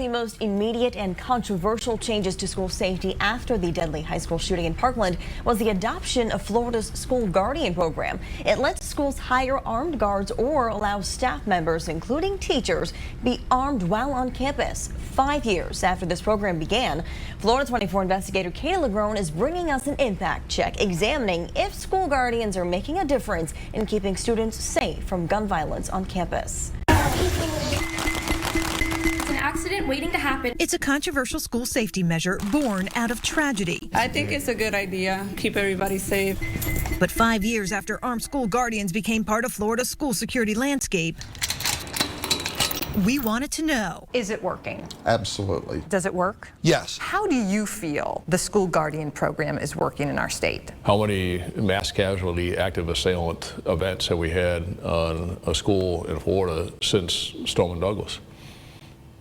the most immediate and controversial changes to school safety after the deadly high school shooting in Parkland was the adoption of Florida's School Guardian program. It lets schools hire armed guards or allow staff members, including teachers, be armed while on campus. 5 years after this program began, Florida 24 investigator Kayla Legrone is bringing us an impact check, examining if school guardians are making a difference in keeping students safe from gun violence on campus. Accident waiting to happen. It's a controversial school safety measure born out of tragedy. I think it's a good idea. Keep everybody safe. But 5 years after armed school guardians became part of Florida's school security landscape, we wanted to know. Is it working? Absolutely. Does it work? Yes. How do you feel the School Guardian program is working in our state? How many mass casualty active assailant events have we had on a school in Florida since Stoneman Douglas?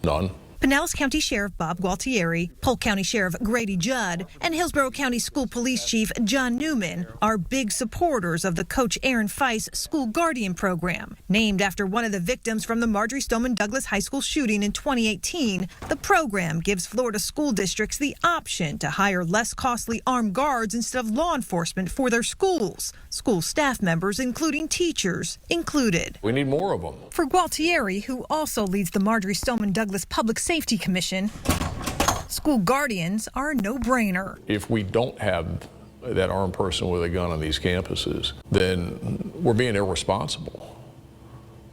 None. Pinellas County Sheriff Bob Gualtieri, Polk County Sheriff Grady Judd, and Hillsborough County School Police Chief John Newman are big supporters of the Coach Aaron Feist School Guardian program. Named after one of the victims from the Marjory Stoneman Douglas High School shooting in 2018, the program gives Florida school districts the option to hire less costly armed guards instead of law enforcement for their schools. School staff members, including teachers, included. We need more of them. For Gualtieri, who also leads the Marjory Stoneman Douglas Public Safety Commission, school guardians are a no-brainer. If we don't have that armed person with a gun on these campuses, then we're being irresponsible,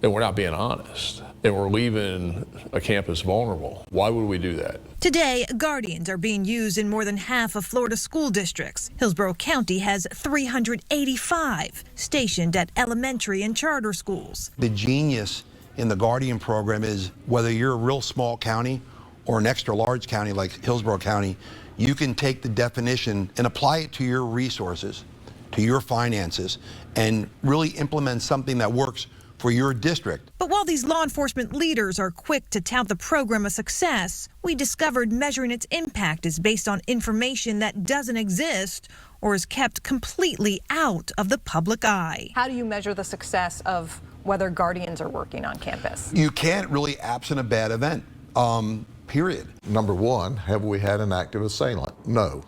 and we're not being honest, and we're leaving a campus vulnerable. Why would we do that? Today, guardians are being used in more than half of Florida school districts. Hillsborough County has 385 stationed at elementary and charter schools. The genius in the Guardian program is whether you're a real small county or an extra large county like Hillsborough County, you can take the definition and apply it to your resources, to your finances, and really implement something that works for your district. But while these law enforcement leaders are quick to tout the program a success, we discovered measuring its impact is based on information that doesn't exist or is kept completely out of the public eye. How do you measure the success of whether guardians are working on campus? You can't really absent a bad event, period. Number one, have we had an active assailant? No.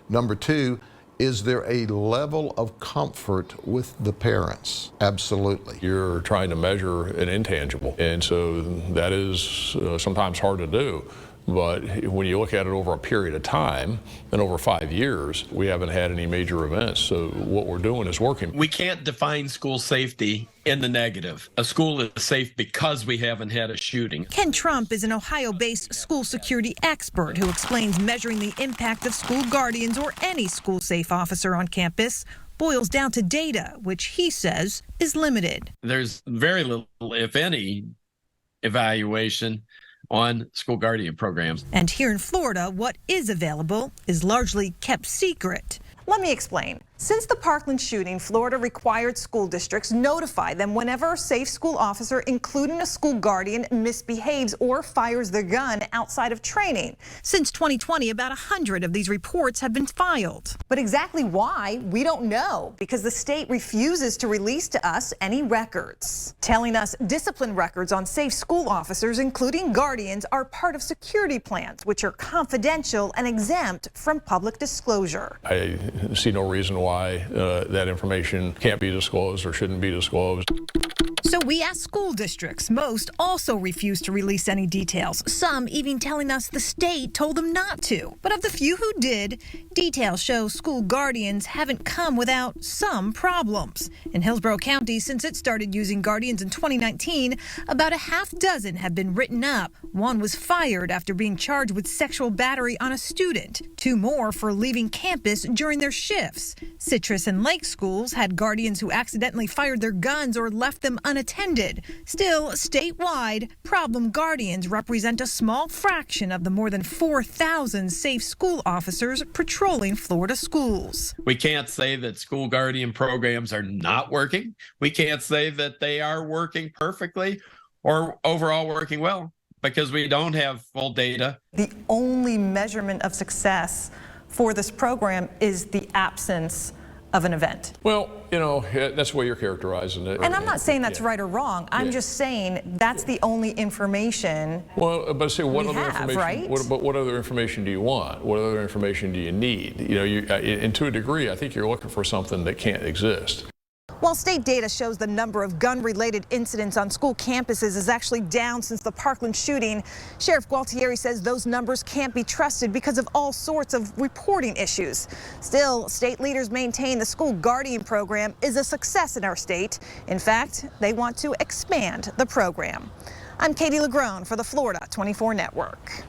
Number two, is there a level of comfort with the parents? Absolutely. You're trying to measure an intangible, and so that is sometimes hard to do. But when you look at it over a period of time, and over 5 years, we haven't had any major events. So what we're doing is working. We can't define school safety in the negative. A school is safe because we haven't had a shooting. Ken Trump is an Ohio-based school security expert who explains measuring the impact of school guardians or any school safe officer on campus boils down to data, which he says is limited. There's very little, if any, evaluation on school guardian programs. And here in Florida, what is available is largely kept secret. Let me explain. Since the Parkland shooting, Florida required school districts notify them whenever a safe school officer, including a school guardian, misbehaves or fires their gun outside of training. Since 2020, about 100 of these reports have been filed. But exactly why, we don't know, because the state refuses to release to us any records, telling us discipline records on safe school officers, including guardians, are part of security plans, which are confidential and exempt from public disclosure. I see no reason why that information can't be disclosed or shouldn't be disclosed. So we asked school districts. Most also refused to release any details, some even telling us the state told them not to. But of the few who did, details show school guardians haven't come without some problems. In Hillsborough County, since it started using guardians in 2019, about a half dozen have been written up. One was fired after being charged with sexual battery on a student. 2 more for leaving campus during their shifts. Citrus and Lake schools had guardians who accidentally fired their guns or left them unattended. Still, statewide, problem guardians represent a small fraction of the more than 4,000 safe school officers patrolling Florida schools. We can't say that school guardian programs are not working. We can't say that they are working perfectly or overall working well because we don't have full data. The only measurement of success for this program is the absence of an event. Well, you know, that's the way you're characterizing it. And I'm not saying that's Yeah. right or wrong. I'm Yeah. just saying that's the only information. Well, but see, what we other have, information? right? What other information do you want? What other information do you need? You know, and to a degree, I think you're looking for something that can't exist. While state data shows the number of gun-related incidents on school campuses is actually down since the Parkland shooting, Sheriff Gualtieri says those numbers can't be trusted because of all sorts of reporting issues. Still, state leaders maintain the School Guardian program is a success in our state. In fact, they want to expand the program. I'm Katie LaGrone for the Florida 24 Network.